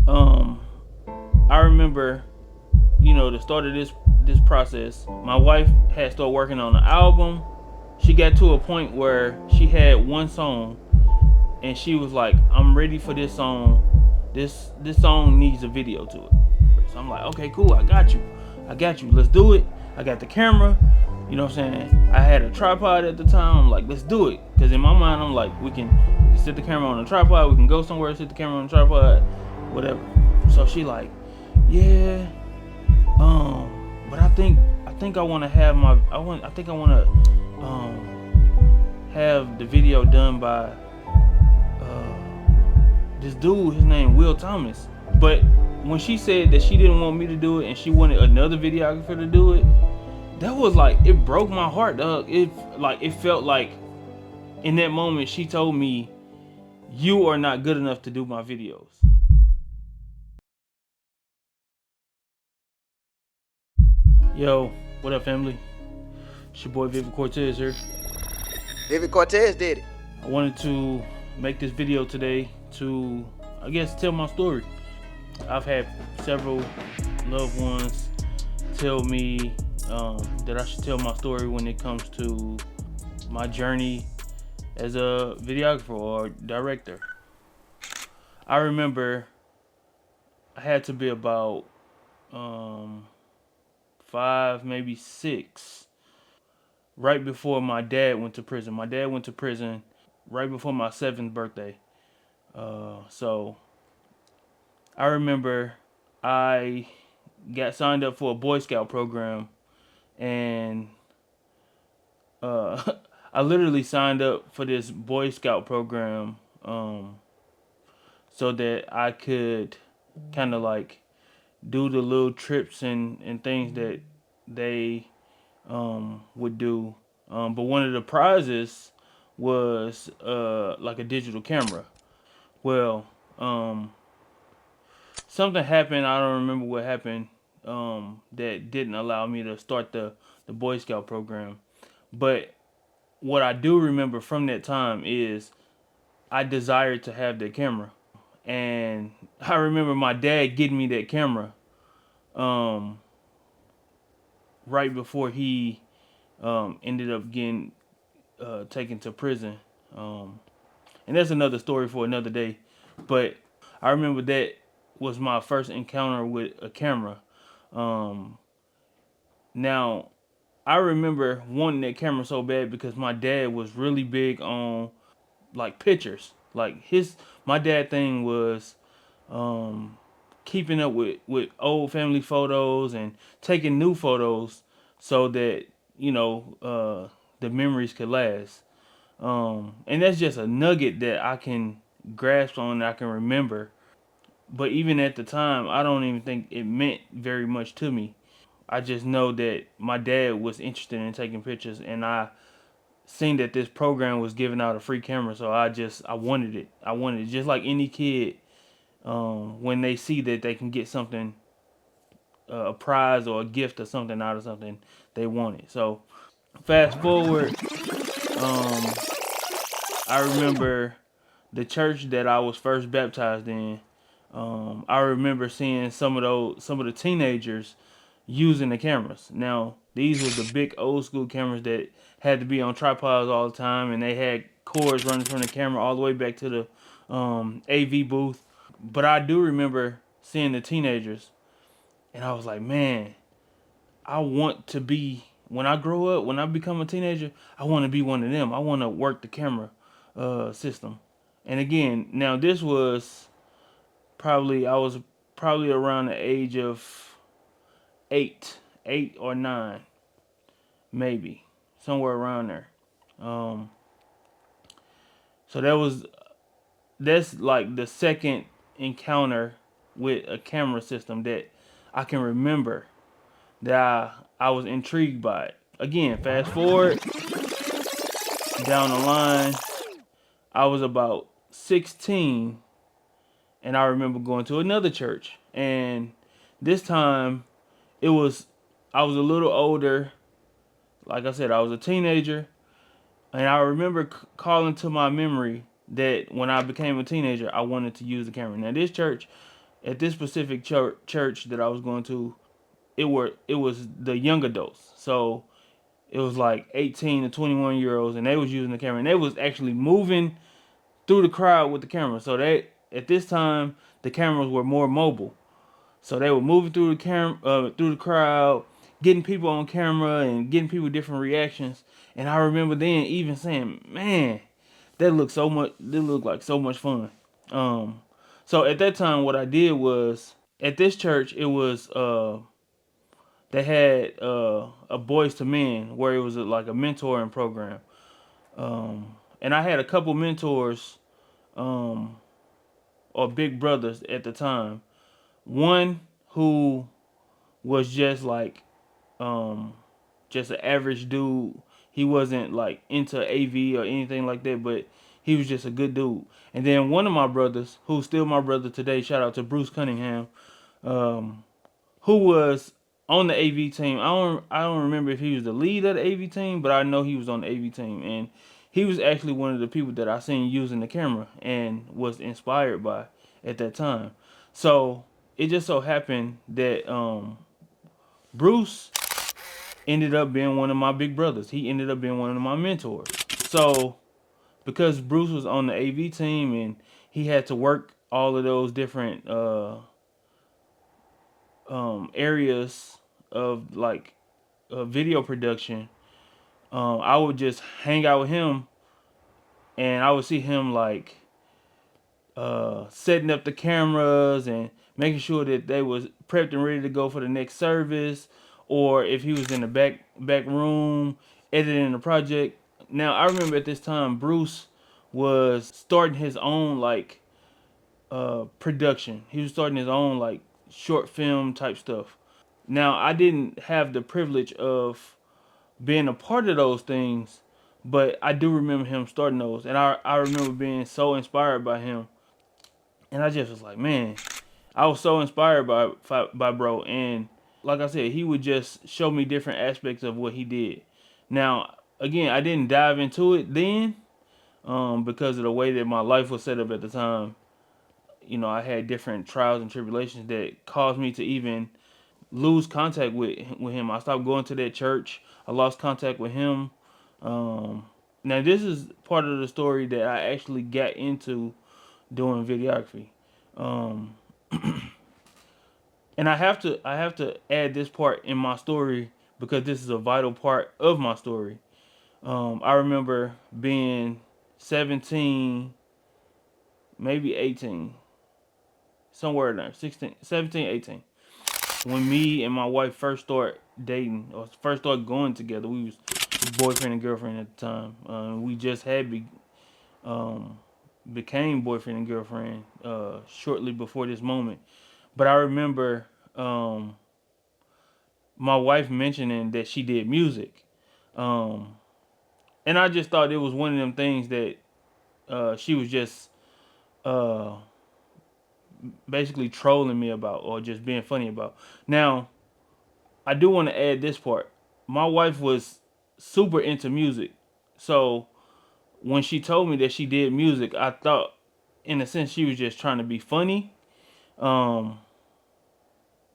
Um, I remember, the start of this process. My wife had started working on an album. She got to a point where she had one song, and she was like, "I'm ready for this song. This song needs a video to it." So I'm like, "Okay, cool. I got you. I got you. Let's do it." I got the camera. You know what I'm saying? I had a tripod at the time. I'm like, "Let's do it." Because in my mind, I'm like, we can set the camera on a tripod. We can go somewhere, set the camera on a tripod, whatever. So she like, "Yeah, but I think I want to have I think I want to have the video done by this dude. His name Will Thomas." But when she said that she didn't want me to do it and she wanted another videographer to do it, that was like, it broke my heart, dog. It felt like in that moment she told me, "You are not good enough to do my videos." Yo, what up, family? It's your boy VividCortez here. VividCortez did it. I wanted to make this video today to, I guess, tell my story. I've had several loved ones tell me that I should tell my story when it comes to my journey as a videographer or director. I remember I had to be about 5, maybe 6, right before my dad went to prison. My dad went to prison right before my 7th birthday. So I remember I got signed up for a Boy Scout program, and I literally signed up for this Boy Scout program so that I could kind of like do the little trips and things that they would do. But one of the prizes was like a digital camera. Well, something happened. I don't remember what happened that didn't allow me to start the Boy Scout program. But what I do remember from that time is I desired to have that camera. And I remember my dad getting me that camera um, right before he ended up getting taken to prison. Um, and that's another story for another day. But I remember that was my first encounter with a camera. Um, Now, I remember wanting that camera so bad because my dad was really big on like pictures. Like my dad thing was um, keeping up with old family photos and taking new photos so that the memories could last. And that's just a nugget that I can grasp on, that I can remember. But even at the time, I don't even think it meant very much to me. I just know that my dad was interested in taking pictures, and I seen that this program was giving out a free camera, so I wanted it. I wanted it just like any kid when they see that they can get something, a prize or a gift or something out of something, they want it. So fast forward, um, I remember the church that I was first baptized in. I remember seeing some of the teenagers using the cameras. Now these were the big old school cameras that had to be on tripods all the time, and they had cords running from the camera all the way back to the AV booth. But I do remember seeing the teenagers, and I was like, man, I want to be, when I grow up, when I become a teenager, I want to be one of them. I want to work the camera system. And again, now this was I was probably around the age of 8 or 9, maybe somewhere around there. Um, so that's like the second encounter with a camera system that I can remember that I was intrigued by it. Again, fast forward down the line, I was about 16, and I remember going to another church, and this time it was I was a little older. Like I said, I was a teenager, and I remember calling to my memory that when I became a teenager, I wanted to use the camera. Now this church, at this specific church that I was going to, it was the young adults. So it was like 18 to 21 year olds, and they was using the camera, and they was actually moving through the crowd with the camera. So they at this time the cameras were more mobile. So they were moving through through the crowd, getting people on camera and getting people different reactions. And I remember then even saying, "Man, that looked so much. That looked like so much fun." Um, so at that time, what I did was at this church, it was they had a boys to men where it was like a mentoring program. And I had a couple mentors um, or big brothers at the time. One who was just like um, just an average dude. He wasn't like into AV or anything like that, but he was just a good dude. And then one of my brothers, who's still my brother today, shout out to Bruce Cunningham, um, who was on the AV team. I don't remember if he was the lead of the AV team, but I know he was on the AV team, and he was actually one of the people that I seen using the camera and was inspired by at that time. So it just so happened that Bruce ended up being one of my big brothers. He ended up being one of my mentors. So because Bruce was on the AV team and he had to work all of those different areas of like video production, I would just hang out with him, and I would see him like setting up the cameras and making sure that they was prepped and ready to go for the next service, or if he was in the back room editing the project. Now I remember at this time Bruce was starting his own like production. He was starting his own like short film type stuff. Now I didn't have the privilege of being a part of those things, but I do remember him starting those, and I remember being so inspired by him, and I just was like, man, I was so inspired by bro, and like I said, he would just show me different aspects of what he did. Now, again, I didn't dive into it then, because of the way that my life was set up at the time. You know, I had different trials and tribulations that caused me to even lose contact with him. I stopped going to that church. I lost contact with him. Um, Now this is part of the story that I actually got into doing videography. Um, and I have to add this part in my story because this is a vital part of my story. I remember being 17, maybe 18, somewhere in there, 16, 17, 18. When me and my wife first started dating or first started going together, we was boyfriend and girlfriend at the time. We just had um, became boyfriend and girlfriend shortly before this moment. But I remember my wife mentioning that she did music, um, and I just thought it was one of them things that she was just uh, basically trolling me about or just being funny about. Now, I do want to add this part. My wife was super into music, so when she told me that she did music, I thought, in a sense, she was just trying to be funny, um,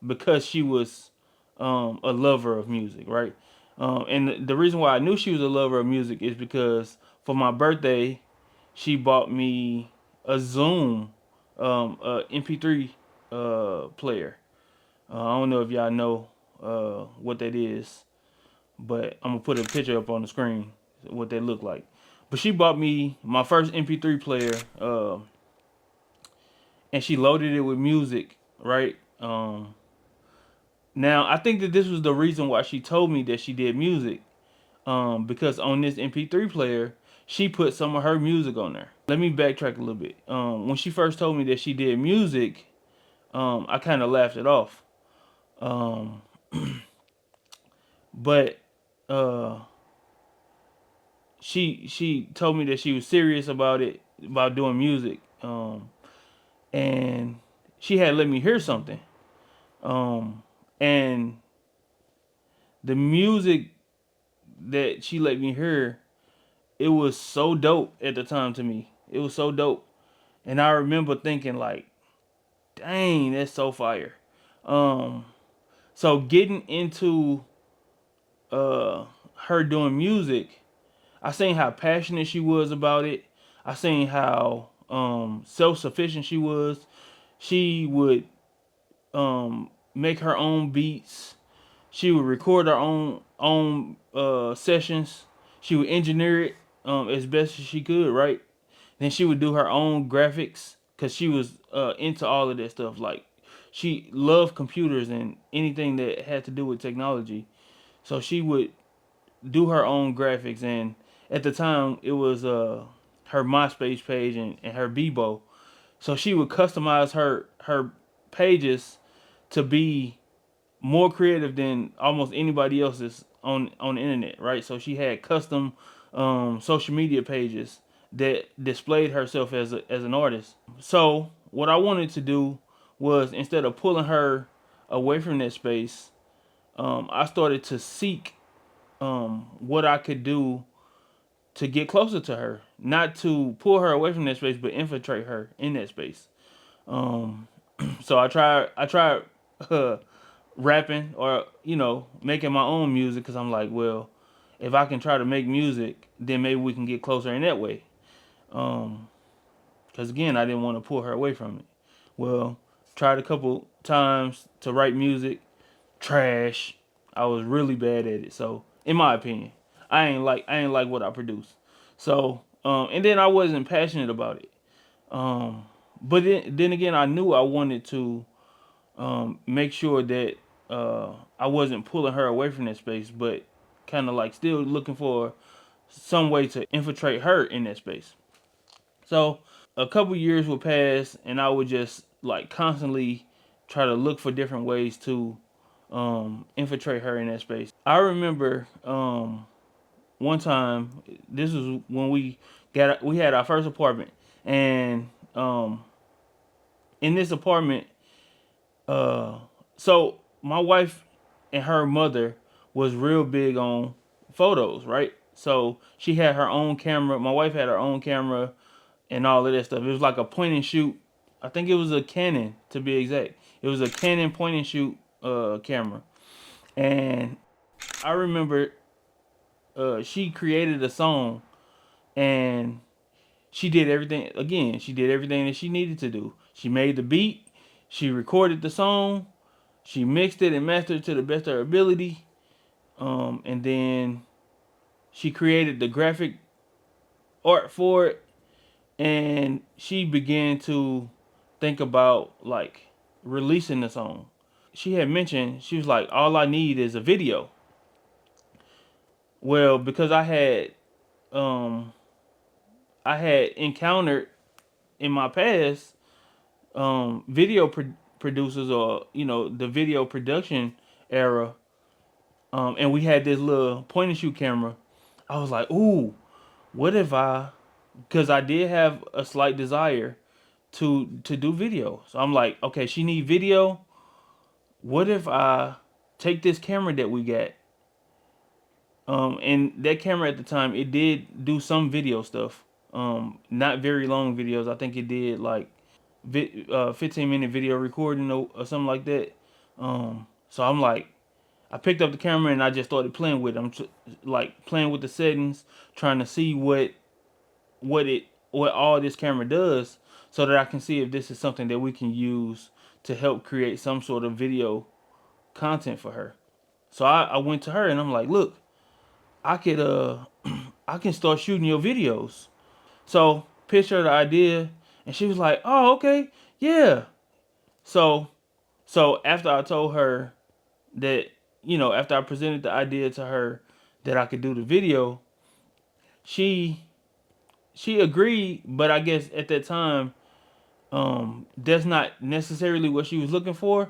because she was a lover of music, right? And the reason why I knew she was a lover of music is because for my birthday, she bought me a Zoom, MP3 player. I don't know if y'all know what that is, but I'm gonna put a picture up on the screen what they look like. But she bought me my first MP3 player, and she loaded it with music, right? Now I think that this was the reason why she told me that she did music, because on this MP3 player she put some of her music on there. Let me backtrack a little bit. When she first told me that she did music, I kind of laughed it off. Um, but uh, she told me that she was serious about it, about doing music, and she had let me hear something, and the music that she let me hear, it was so dope at the time to me. It was so dope, and I remember thinking like, dang, that's so fire. Um, so getting into uh her doing music, I seen how passionate she was about it. I seen how self sufficient she was. She would make her own beats. She would record her own sessions. She would engineer it as best as she could, right? Then she would do her own graphics because she was into all of that stuff. Like she loved computers and anything that had to do with technology. So she would do her own graphics, and at the time it was her MySpace page and her Bebo. So she would customize her pages to be more creative than almost anybody else's on the internet, right? So she had custom social media pages that displayed herself as an artist. So what I wanted to do was, instead of pulling her away from that space, I started to seek what I could do to get closer to her, not to pull her away from that space, but infiltrate her in that space. Um, so I tried uh, rapping, or making my own music, because I'm like, well, if I can try to make music, then maybe we can get closer in that way. Because again, I didn't want to pull her away from it. Well, tried a couple times to write music, trash. I was really bad at it. So, in my opinion, I ain't like what I produced. So, and then I wasn't passionate about it. But then again, I knew I wanted to make sure that I wasn't pulling her away from that space, but kind of like still looking for some way to infiltrate her in that space. So a couple years would pass, and I would just like constantly try to look for different ways to infiltrate her in that space. I remember one time, this was when we had our first apartment, and in this apartment, uh, so my wife and her mother was real big on photos, right? So she had her own camera. My wife had her own camera and all of that stuff. It was like a point and shoot. I think it was a Canon, to be exact. It was a Canon point and shoot camera. And I remember she created a song, and she did everything again. She did everything that she needed to do. She made the beat, she recorded the song, she mixed it and mastered it to the best of her ability. And then she created the graphic art for it, and she began to think about like releasing the song. She had mentioned, she was like, all I need is a video. Well, because um I had encountered in my past video producers, or the video production era, and we had this little point and shoot camera. I was like, ooh, what if I, because I did have a slight desire to do video. So I'm like, okay, she need video. What if I take this camera that we got? And that camera at the time, it did do some video stuff. Not very long videos. I think it did like 15-minute video recording, or something like that. So I'm like, I picked up the camera and I just started playing with it. Like playing with the settings, trying to see what it what all this camera does, so that I can see if this is something that we can use to help create some sort of video content for her. So I went to her and I'm like, look, I could I can start shooting your videos. So pitched her the idea, and she was like, oh, okay, yeah. So after I told her that, after I presented the idea to her that I could do the video, she agreed, but I guess at that time, that's not necessarily what she was looking for.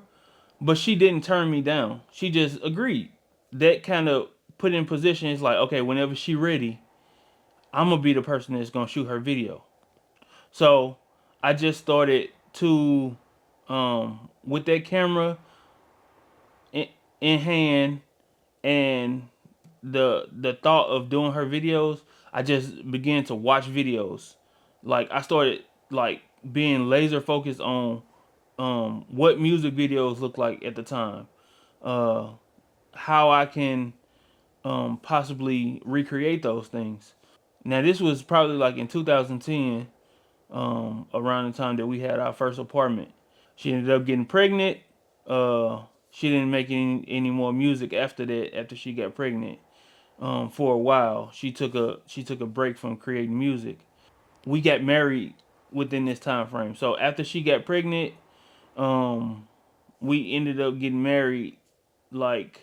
But she didn't turn me down. She just agreed. That kind of put in position. It's like, okay, whenever she ready, I'm gonna be the person that's gonna shoot her video. So I just started to, with that camera in hand, and the thought of doing her videos, I just began to watch videos. Like I started like being laser focused on what music videos look like at the time, uh, how I can possibly recreate those things. Now this was probably like in 2010, around the time that we had our first apartment. She ended up getting pregnant. She didn't make any more music after that. After she got pregnant, for a while, she took a break from creating music. We got married within this time frame. So after she got pregnant, um, we ended up getting married like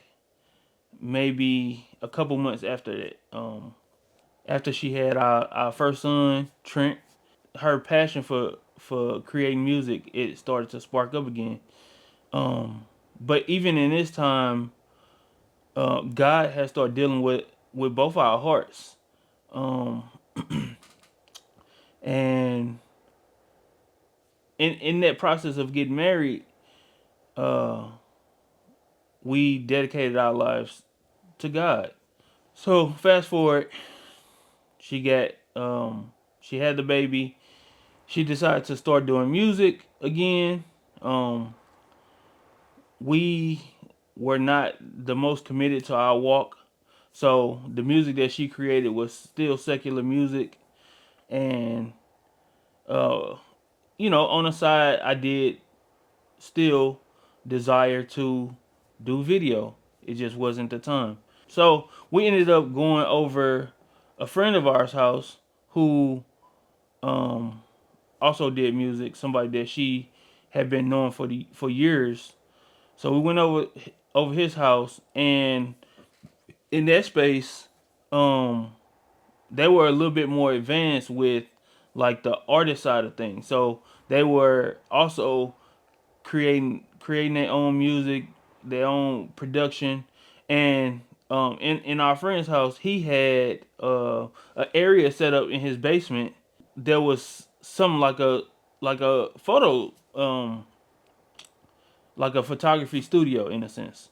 maybe a couple months after that. After she had our first son, Trent, her passion for creating music, it started to spark up again. But even in this time, God has started dealing with both our hearts, um, and in that process of getting married, uh, we dedicated our lives to God. So fast forward, she got she had the baby. She decided to start doing music again. Um, we were not the most committed to our walk. So the music that she created was still secular music, and uh, on the side, I did still desire to do video. It just wasn't the time. So we ended up going over a friend of ours' house who um, also did music. Somebody that she had been knowing for years. So we went over his house, and in that space, um, they were a little bit more advanced with like the artist side of things. So they were also creating their own music, their own production, and in our friend's house, he had an area set up in his basement. There was something like a photo like a photography studio in a sense.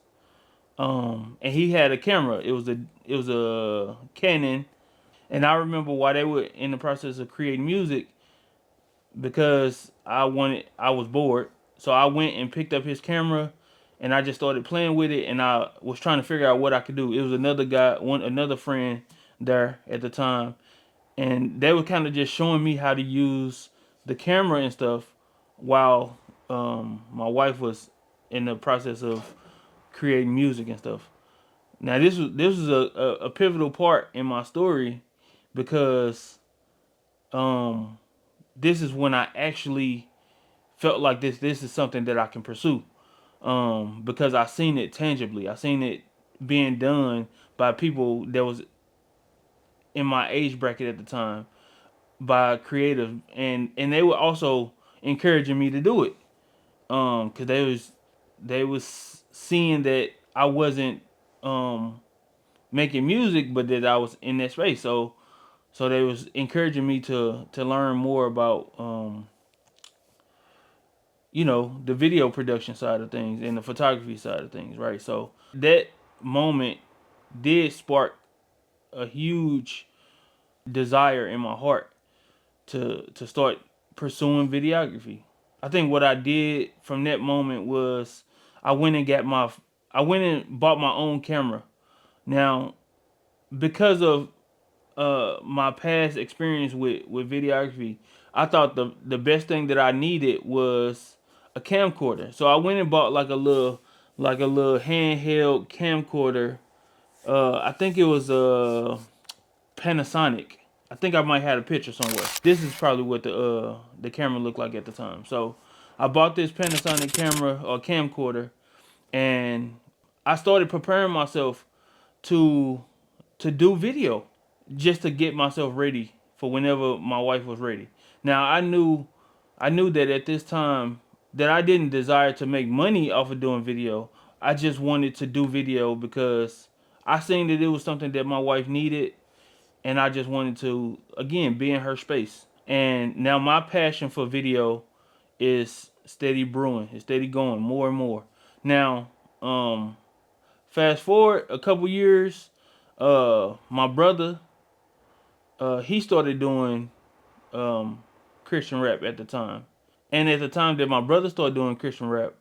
And he had a camera. It was a Canon. And I remember while they were in the process of creating music, because I was bored, so I went and picked up his camera, and I just started playing with it, and I was trying to figure out what I could do. It was another guy, another friend there at the time, and they were kind of just showing me how to use the camera and stuff, while my wife was in the process of creating music and stuff. Now this was a pivotal part in my story, because um this is when I actually felt like this is something that I can pursue. Because I seen it tangibly. I seen it being done by people that was in my age bracket at the time, by creative, and they were also encouraging me to do it. Cause they was seeing that I wasn't making music, but that I was in that space. So they was encouraging me to learn more about the video production side of things and the photography side of things, right? So that moment did spark a huge desire in my heart to start pursuing videography. I think what I did from that moment was I went and got my I went and bought my own camera. Now, because of my past experience with videography, I thought the best thing that I needed was a camcorder. So I went and bought like a little handheld camcorder. I think it was a Panasonic. I think I might have a picture somewhere. This is probably what the camera looked like at the time. So I bought this Panasonic camera or camcorder, and I started preparing myself to to do video, just to get myself ready for whenever my wife was ready. Now I knew that at this time that I didn't desire to make money off of doing video. I just wanted to do video because I seen that it was something that my wife needed, and I just wanted to again be in her space. And now my passion for video is steady brewing. It's steady going more and more. Now, fast forward a couple years, my brother, he started doing Christian rap at the time. And at the time that my brother started doing Christian rap,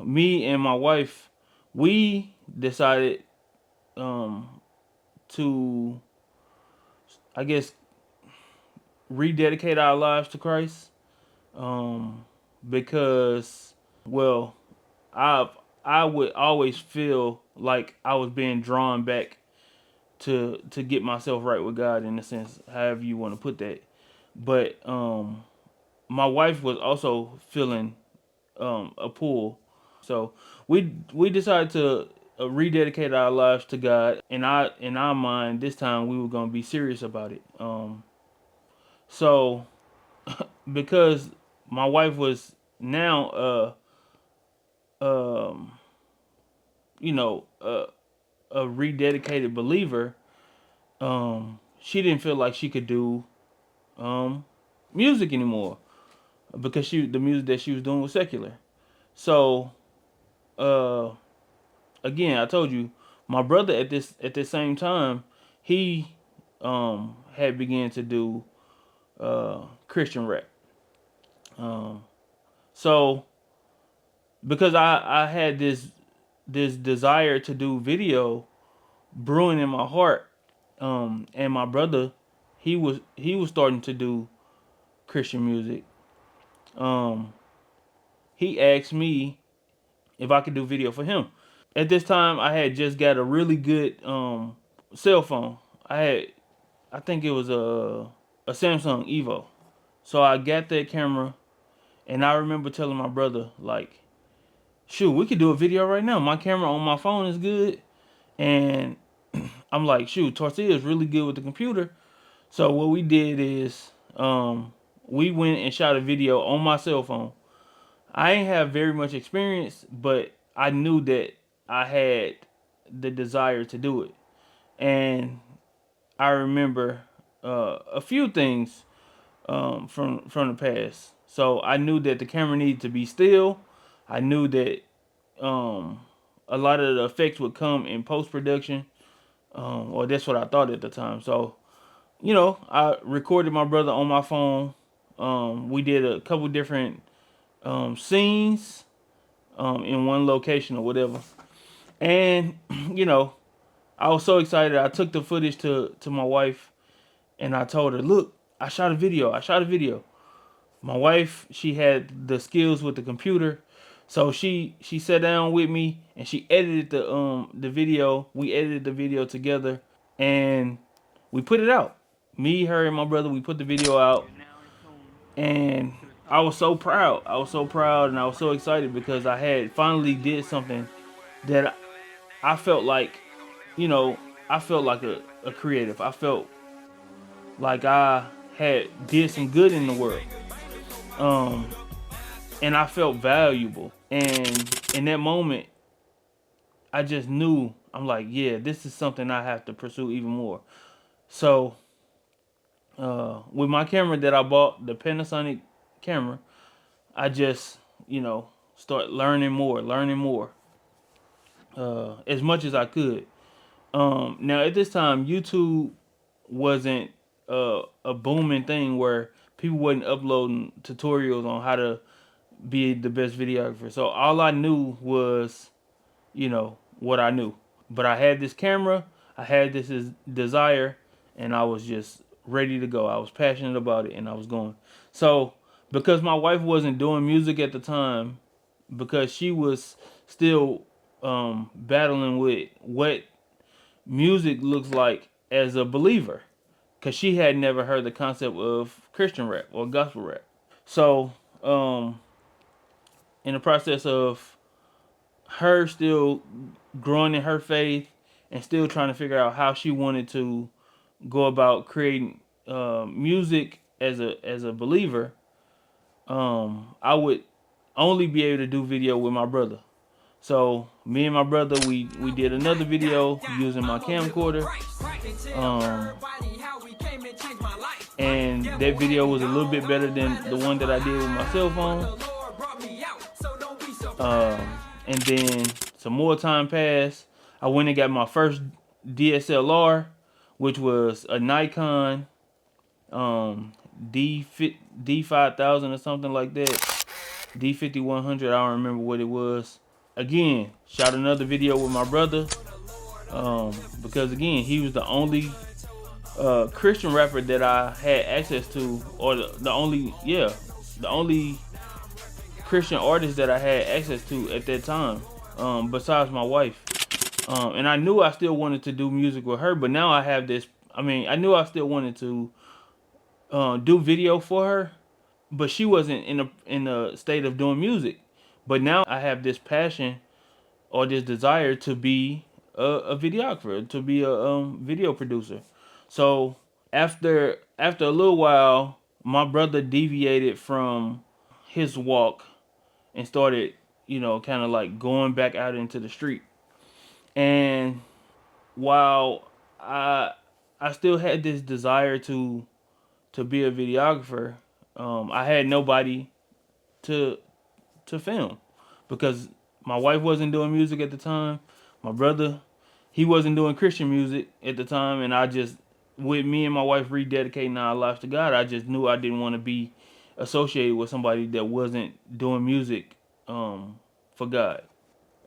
me and my wife, we decided to, I guess, rededicate our lives to Christ. Because, well, I I would always feel like I was being drawn back to get myself right with God, in a sense, however you want to put that. But my wife was also feeling a pull, so we decided to rededicate our lives to God. In our mind, this time we were gonna be serious about it. So because my wife was now um you know a rededicated believer, she didn't feel like she could do um music anymore, because the music that she was doing was secular. So uh again, I told you, my brother at this same time, he had began to do Christian rap. So because I had this desire to do video brewing in my heart, and my brother, he was starting to do Christian music. um he asked me if I could do video for him. At this time, I had just got a really good cell phone. I think it was a Samsung Evo. So I got that camera, and I remember telling my brother, like, shoot, we could do a video right now. My camera on my phone is good, and I'm like, shoot, Tortilla is really good with the computer. So what we did is, we went and shot a video on my cell phone. I ain't have very much experience, but I knew that I had the desire to do it. And I remember a few things from the past. So I knew that the camera needed to be still. I knew that um, a lot of the effects would come in post production, or that's what I thought at the time. So I recorded my brother on my phone. We did a couple different scenes in one location or whatever. And I was so excited. I took the footage to my wife, and I told her, "Look, I shot a video. I shot a video." My wife, she had the skills with the computer, so she sat down with me and she edited the video. We edited the video together, and we put it out. Me, her, and my brother, we put the video out, and I was so proud. I was so proud, and I was so excited because I had finally did something that I felt like, you know, I felt like a creative. I felt like I had did some good in the world. Um, and I felt valuable. And in that moment, I just knew, I'm like, yeah, this is something I have to pursue even more. So, with my camera that I bought, the Panasonic camera, I just, start learning more, as much as I could. Now at this time, YouTube wasn't a booming thing where people wasn't uploading tutorials on how to be the best videographer. So all I knew was, what I knew. But I had this camera, I had this desire, and I was just ready to go. I was passionate about it, and I was going. So because my wife wasn't doing music at the time, because she was still battling with what music looks like as a believer, because she had never heard the concept of Christian rap or gospel rap. So, in the process of her still growing in her faith and still trying to figure out how she wanted to go about creating music as a believer, I would only be able to do video with my brother. So me and my brother, we did another video using my camcorder, and that video was a little bit better than the one that I did with my cell phone. And then some more time passed. I went and got my first DSLR, which was a Nikon D5000 or something like that. D5100, I don't remember what it was. Again, shot another video with my brother, because again, he was the only Christian rapper that I had access to, or the only, yeah, the only Christian artist that I had access to at that time, besides my wife. And I knew I still wanted to do music with her, but now I have this. I mean, I knew I still wanted to do video for her, but she wasn't in a state of doing music. But now I have this passion or this desire to be a videographer, to be a video producer. So after a little while, my brother deviated from his walk and started, kind of like going back out into the street. And while I still had this desire to be a videographer, I had nobody to film because my wife wasn't doing music at the time. My brother, he wasn't doing Christian music at the time, and I just, with me and my wife rededicating our lives to God, I just knew I didn't want to be associated with somebody that wasn't doing music for God.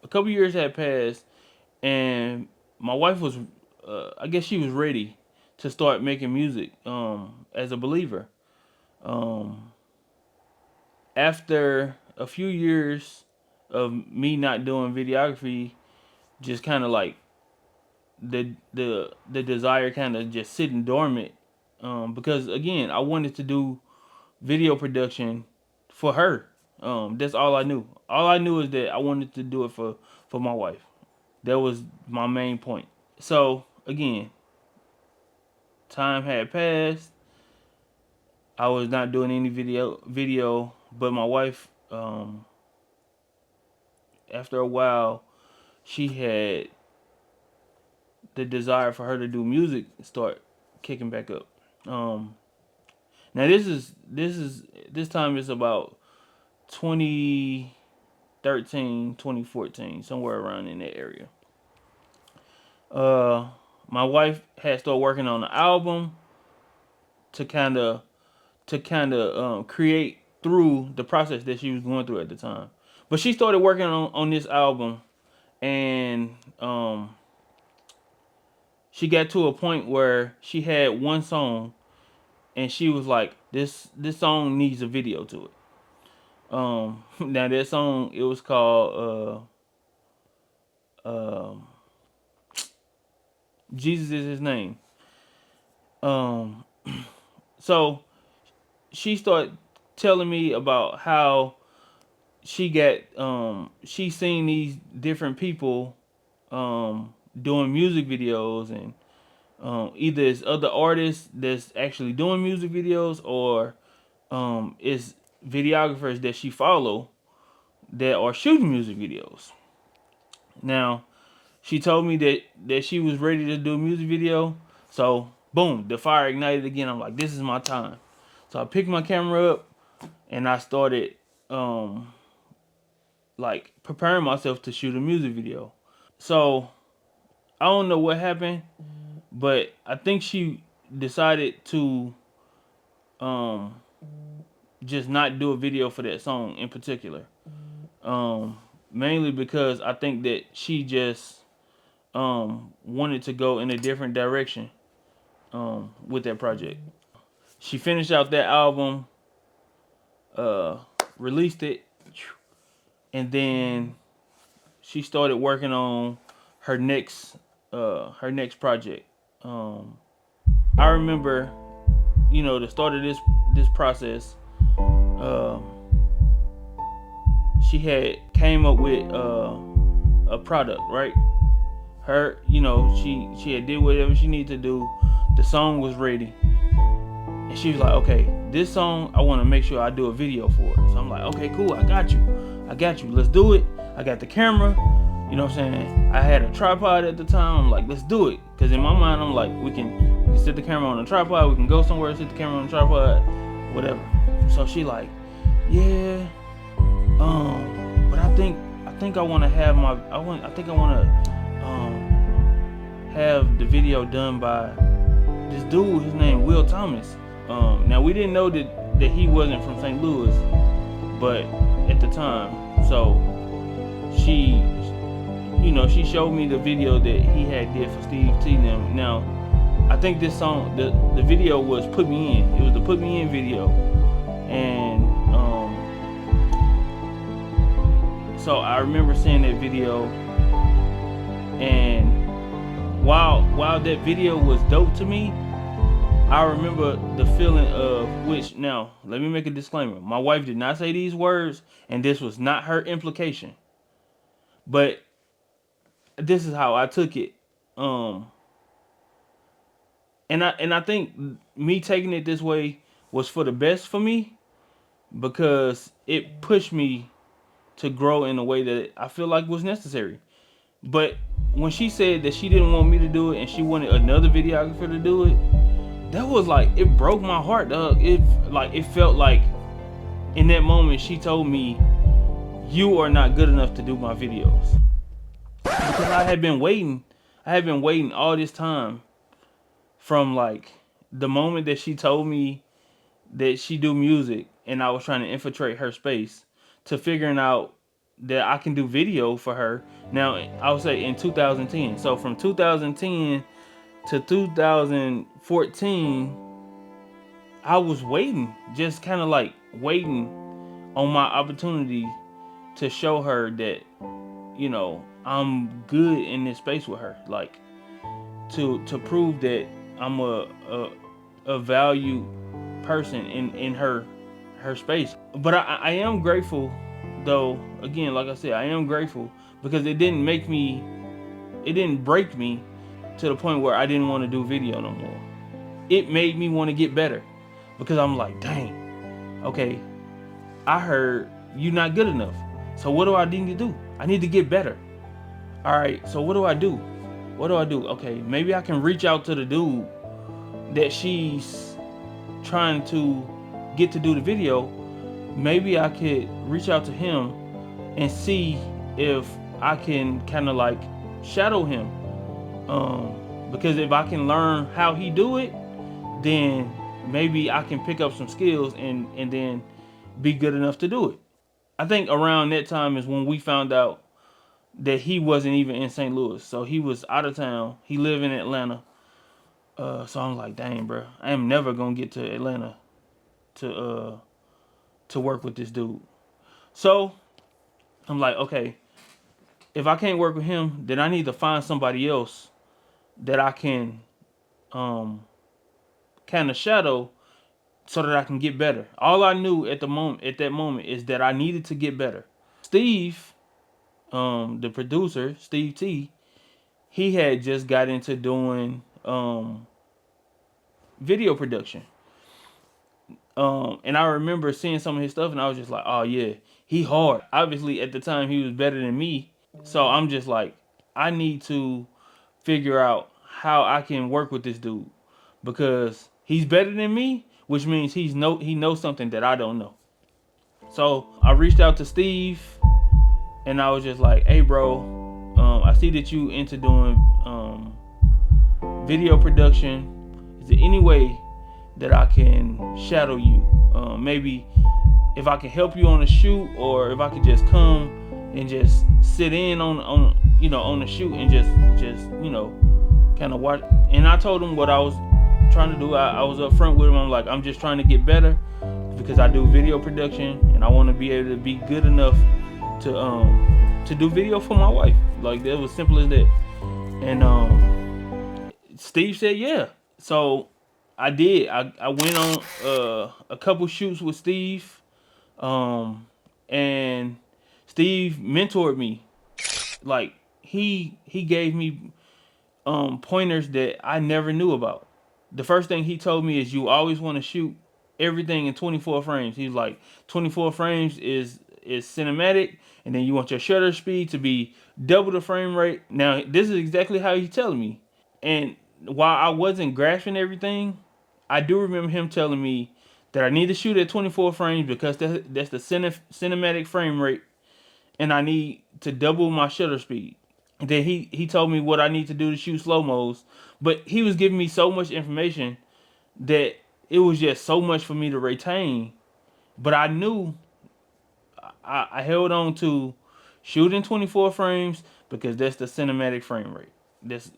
A couple years had passed, and my wife was, I guess she was ready to start making music as a believer. Um, After a few years of me not doing videography, just kind of like the desire kind of just sitting dormant, because again I wanted to do video production for her. That's all I knew. All I knew is that I wanted to do it for my wife. That was my main point. So again, time had passed. I was not doing any video, but my wife, after a while, she had the desire for her to do music start kicking back up. Now this time is about 2013, 2014, somewhere around in that area. My wife had started working on an album to kind of create through the process that she was going through at the time. But she started working on this album, and she got to a point where she had one song, and she was like, "This song needs a video to it." Now that song, it was called "Jesus Is His Name." Um, so she started telling me about how she seen these different people doing music videos, and either it's other artists that's actually doing music videos, or it's videographers that she follow that are shooting music videos. Now, she told me that she was ready to do a music video, so boom, the fire ignited again. I'm like, this is my time. So I picked my camera up and I started like preparing myself to shoot a music video. So I don't know what happened, but I think she decided to just not do a video for that song in particular. Mainly because I think that she just wanted to go in a different direction with that project. She finished out that album, released it, and then she started working on her next project. I remember, the start of this process. She had came up with a product, right? Her, she had did whatever she needed to do. The song was ready, and she was like, "Okay, this song I want to make sure I do a video for it." So I'm like, "Okay, cool, I got you. Let's do it." I got the camera. You know what I'm saying? I had a tripod at the time. I'm like, "Let's do it," because in my mind, I'm like, we can sit the camera on a tripod. We can go somewhere, sit the camera on a tripod, whatever. So she like, "Yeah, but I think I want to have have the video done by this dude. His name Will Thomas. Now we didn't know that he wasn't from St. Louis, but at the time, so she, she showed me the video that he had did for Steve T. Now, I think this song, the video was "Put Me In." It was the "Put Me In" video, and so I remember seeing that video, and while that video was dope to me, I remember the feeling of which. Now, let me make a disclaimer: my wife did not say these words, and this was not her implication, but this is how I took it. And I think me taking it this way was for the best for me, because it pushed me to grow in a way that I feel like was necessary. But when she said that she didn't want me to do it and she wanted another videographer to do it, that was like, it broke my heart, dog. It felt like in that moment she told me, you are not good enough to do my videos. Because I had been waiting all this time, from like the moment that she told me that she do music and I was trying to infiltrate her space, to figuring out that I can do video for her. Now, I would say in 2010. So from 2010 to 2014, I was waiting, just kind of like waiting on my opportunity to show her that, I'm good in this space with her. Like, to prove that I'm a valued person in her space. But I am grateful, though. Again, like I said, I am grateful, because it didn't break me to the point where I didn't want to do video no more. It made me want to get better, because I'm like, dang, okay, I heard you not good enough. So what do I need to do? I need to get better. All right, so what do I do? Okay, maybe I can reach out to the dude that she's trying to get to do the video. Maybe I could reach out to him and see if I can kind of like shadow him. Because if I can learn how he do it, then maybe I can pick up some skills and then be good enough to do it. I think around that time is when we found out that he wasn't even in St. Louis. So he was out of town. He lived in Atlanta. So I'm like, dang, bro, I am never gonna get to Atlanta to work with this dude. So I'm like, okay, if I can't work with him, then I need to find somebody else that I can kind of shadow, so that I can get better. All I knew at that moment is that I needed to get better. Steve, the producer, Steve T, he had just got into doing video production. And I remember seeing some of his stuff, and I was just like, oh yeah, he hard. Obviously at the time he was better than me. So I'm just like, I need to figure out how I can work with this dude, because he's better than me, which means he knows something that I don't know. So I reached out to Steve, and I was just like, hey bro, I see that you into doing video production. Is there any way that I can shadow you? Maybe if I can help you on a shoot, or if I could just come and just sit in on the shoot and just kind of watch. And I told him what I was trying to do. I was up front with him. I'm like, I'm just trying to get better, because I do video production and I want to be able to be good enough to do video for my wife. Like, that was simple as that. And Steve said yeah. So I did. I went on a couple shoots with Steve, and Steve mentored me. Like, he gave me pointers that I never knew about. The first thing he told me is, you always want to shoot everything in 24 frames. He's like, 24 frames is cinematic, and then you want your shutter speed to be double the frame rate. Now, this is exactly how he's telling me. And while I wasn't grasping everything, I do remember him telling me that I need to shoot at 24 frames, because that's the cinematic frame rate, and I need to double my shutter speed. And then he told me what I need to do to shoot slow-mos. But he was giving me so much information that it was just so much for me to retain. But I knew I held on to shooting 24 frames because that's the cinematic frame rate. That's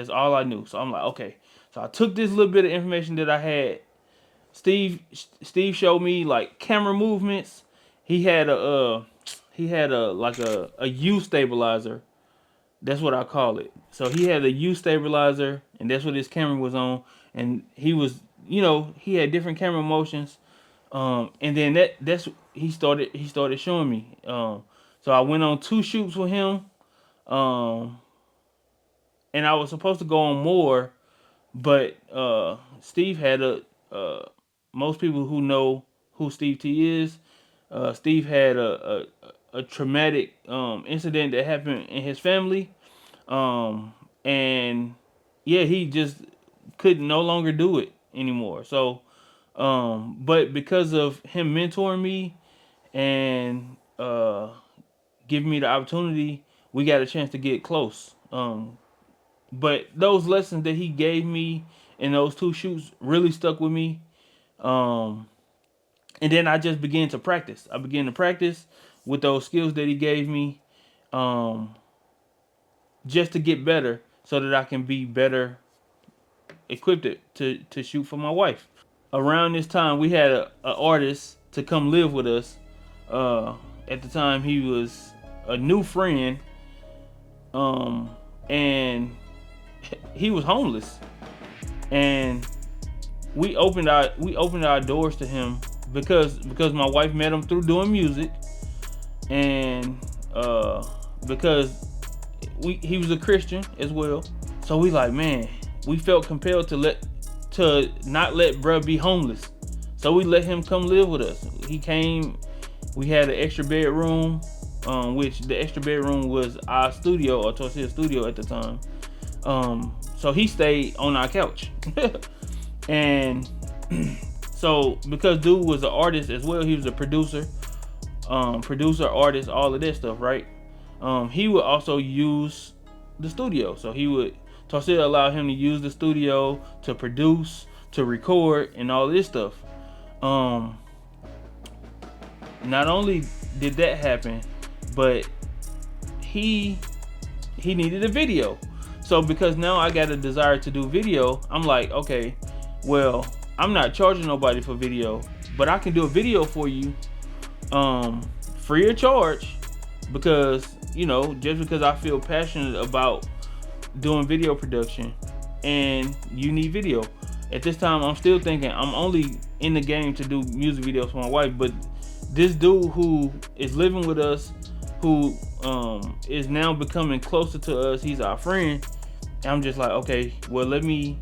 all I knew. So I'm like, okay. So I took this little bit of information that I had. Steve showed me like camera movements. He had a like a U stabilizer. That's what I call it. So he had a U stabilizer, and that's what his camera was on. And he was, he had different camera motions. And then that's he started showing me. So I went on 2 shoots with him. Um, and I was supposed to go on more, but Steve had most people who know who Steve T is. Steve had a traumatic incident that happened in his family. And yeah, he just could no longer do it anymore. So, but because of him mentoring me and giving me the opportunity, we got a chance to get close. But those lessons that he gave me in those 2 shoots really stuck with me. And then I just began to practice. I began to practice with those skills that he gave me, just to get better, so that I can be better equipped to shoot for my wife. Around this time, we had a artist to come live with us. At the time, he was a new friend, and he was homeless. And we opened our doors to him because my wife met him through doing music, and because he was a Christian as well. So we like, man, we felt compelled to not let bruh be homeless. So we let him come live with us. He came. We had an extra bedroom, which the extra bedroom was our studio, or Torcia's studio at the time. So he stayed on our couch. And so because dude was an artist as well, he was a producer, artist, all of that stuff, right? He would also use the studio. So Torcia allowed him to use the studio to produce, to record, and all this stuff. Not only did that happen, but he needed a video. So because now I got a desire to do video, I'm like, okay, well, I'm not charging nobody for video, but I can do a video for you, free of charge, because just because I feel passionate about doing video production, and you need video. At this time, I'm still thinking I'm only in the game to do music videos for my wife, but this dude who is living with us, who is now becoming closer to us, he's our friend. And I'm just like, okay, well, let me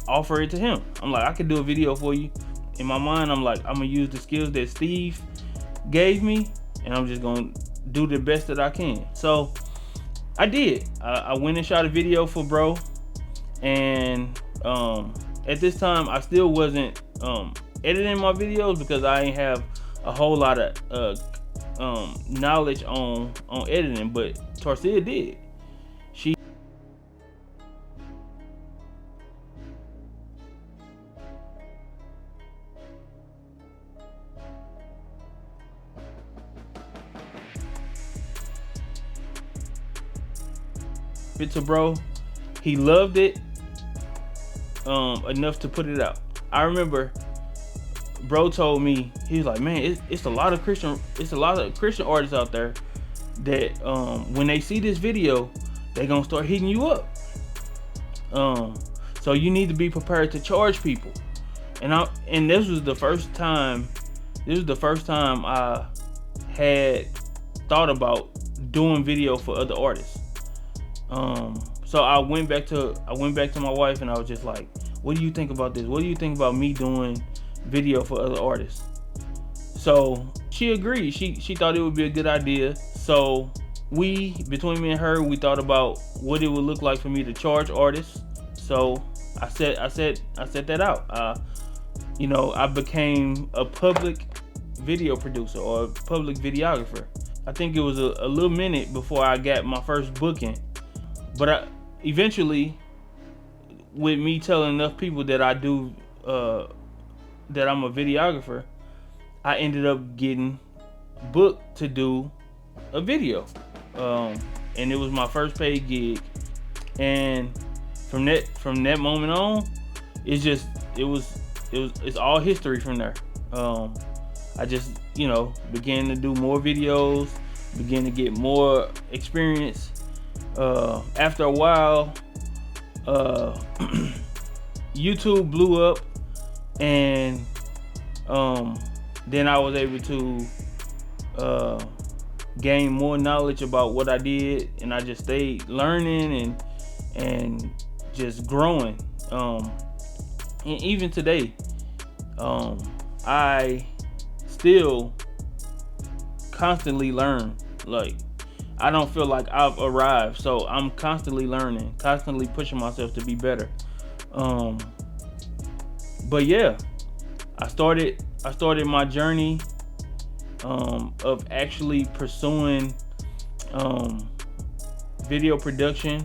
offer it to him. I'm like, I can do a video for you. In my mind, I'm like, I'm gonna use the skills that Steve gave me, and I'm just gonna do the best that I can. So I did. I went and shot a video for bro, and at this time I still wasn't editing my videos because I ain't have a whole lot of knowledge on editing, but Torcia did. She it to bro. He loved it enough to put it out. I remember bro told me, he was like, man, it's a lot of Christian artists out there that when they see this video, they gonna start hitting you up. So you need to be prepared to charge people. And this was the first time I had thought about doing video for other artists. So I went back to my wife, and I was just like, what do you think about this? What do you think about me doing video for other artists? So she agreed. She thought it would be a good idea. So between me and her, we thought about what it would look like for me to charge artists. So I set that out. I became a public video producer, or a public videographer. I think it was a little minute before I got my first booking. But eventually, with me telling enough people that I do that I'm a videographer, I ended up getting booked to do a video, and it was my first paid gig. And from that moment on, it's all history from there. I just began to do more videos, began to get more experience. After a while, YouTube blew up, and then I was able to gain more knowledge about what I did, and I just stayed learning and just growing. And even today, I still constantly learn. Like, I don't feel like I've arrived, so I'm constantly learning, constantly pushing myself to be better. But yeah, I started my journey of actually pursuing video production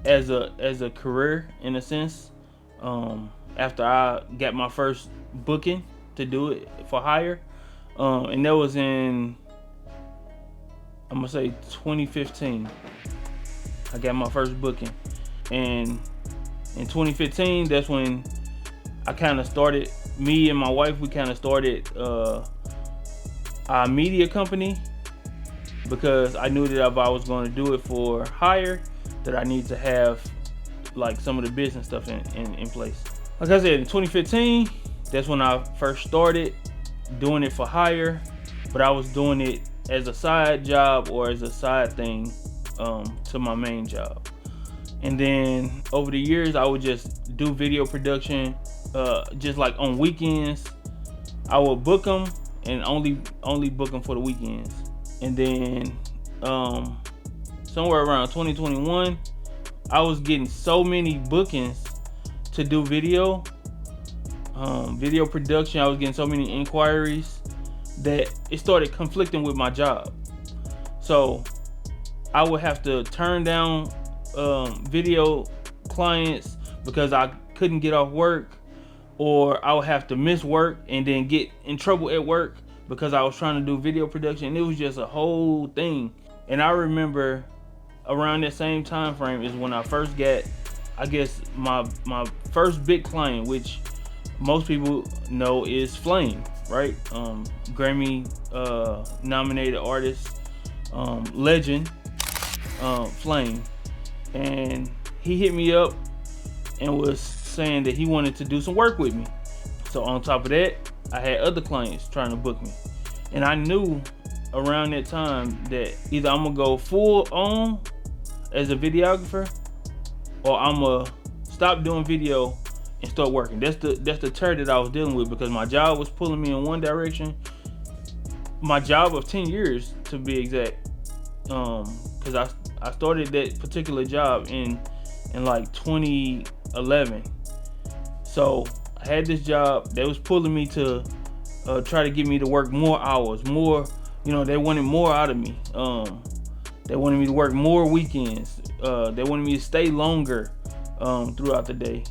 as a career, in a sense. After I got my first booking to do it for hire, and that was in, I'm gonna say, 2015. I got my first booking, and in 2015, that's when I kind of started. Me and my wife, we kind of started our media company, because I knew that if I was going to do it for hire, that I need to have like some of the business stuff in place. Like I said, in 2015, that's when I first started doing it for hire, but I was doing it as a side job or as a side thing to my main job. And then over the years, I would just do video production, just like on weekends. I would book them and only book them for the weekends. And then somewhere around 2021, I was getting so many bookings to do video production. I was getting so many inquiries that it started conflicting with my job. So I would have to turn down video clients because I couldn't get off work, or I would have to miss work and then get in trouble at work because I was trying to do video production. It was just a whole thing. And I remember around that same time frame is when I first got, I guess, my first big client, which most people know is Flame, right? Grammy nominated artist, legend, Flame. And he hit me up and was saying that he wanted to do some work with me. So on top of that, I had other clients trying to book me. And I knew around that time that either I'm gonna go full on as a videographer, or I'm gonna stop doing video and start working. That's the tear that I was dealing with, because my job was pulling me in one direction. My job of 10 years to be exact, because I started that particular job in like 2011. So I had this job that was pulling me to try to get me to work more hours, more. They wanted more out of me. They wanted me to work more weekends. They wanted me to stay longer throughout the day.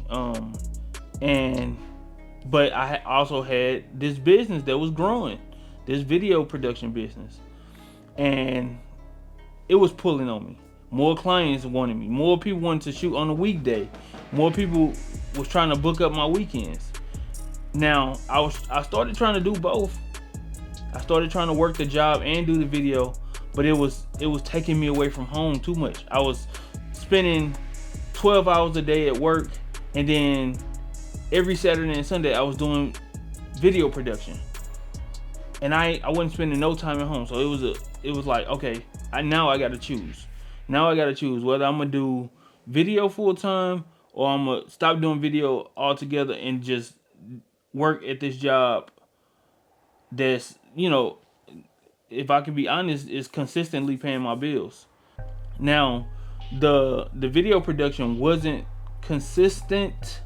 But I also had this business that was growing, this video production business, and it was pulling on me. More clients wanted me. More people wanted to shoot on a weekday. More people was trying to book up my weekends. Now I started trying to do both. I started trying to work the job and do the video, but it was taking me away from home too much. I was spending 12 hours a day at work, and then every Saturday and Sunday I was doing video production, and I wasn't spending no time at home. So it was like, okay, now I gotta choose. Now I gotta choose whether I'm gonna do video full time, or I'm gonna stop doing video altogether and just work at this job that's, if I can be honest, is consistently paying my bills. Now, the video production wasn't consistent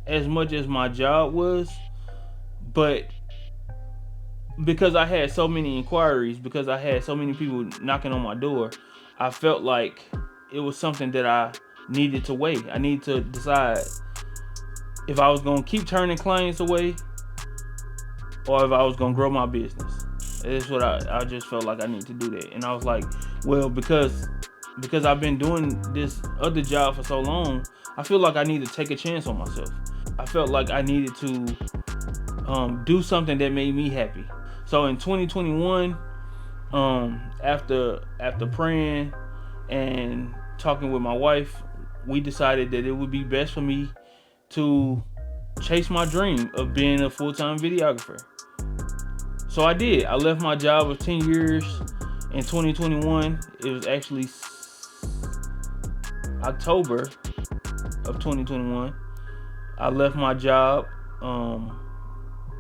as much as my job was, but because I had so many inquiries, because I had so many people knocking on my door, I felt like it was something that I needed to weigh. I need to decide, if I was gonna keep turning clients away or if I was gonna grow my business. That's what I just felt like I need to do that. And I was like, well, because I've been doing this other job for so long, I feel like I need to take a chance on myself. I felt like I needed to do something that made me happy. So in 2021, after praying and talking with my wife, we decided that it would be best for me to chase my dream of being a full-time videographer. So I did. I left my job of 10 years in 2021. It was actually October of 2021. I left my job,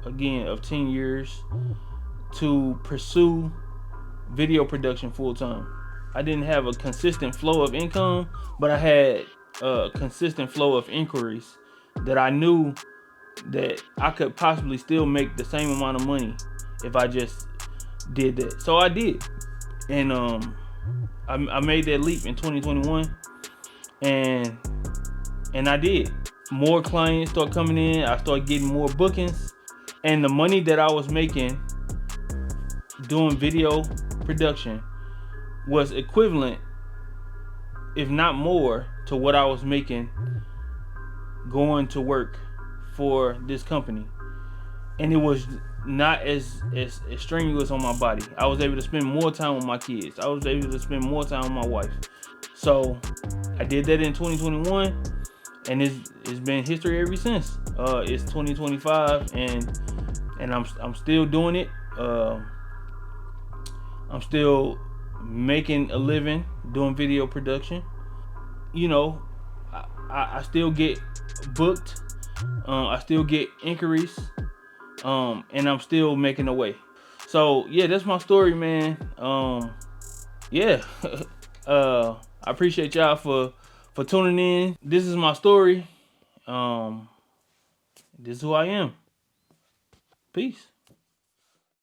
again, of 10 years to pursue video production full time. I didn't have a consistent flow of income, but I had a consistent flow of inquiries that I knew that I could possibly still make the same amount of money if I just did that. So I did, and I made that leap in 2021, and I did. More clients start coming in. I started getting more bookings, and the money that I was making doing video production was equivalent, if not more, to what I was making going to work for this company. And it was not as strenuous on my body. I was able to spend more time with my kids. I was able to spend more time with my wife. So I did that in 2021, and it's been history ever since. It's 2025, and I'm still doing it. I'm still making a living doing video production. You know, I still get booked. I still get inquiries, and I'm still making a way. So yeah, that's my story, man. Yeah, I appreciate y'all for tuning in. This is my story. This is who I am. Peace.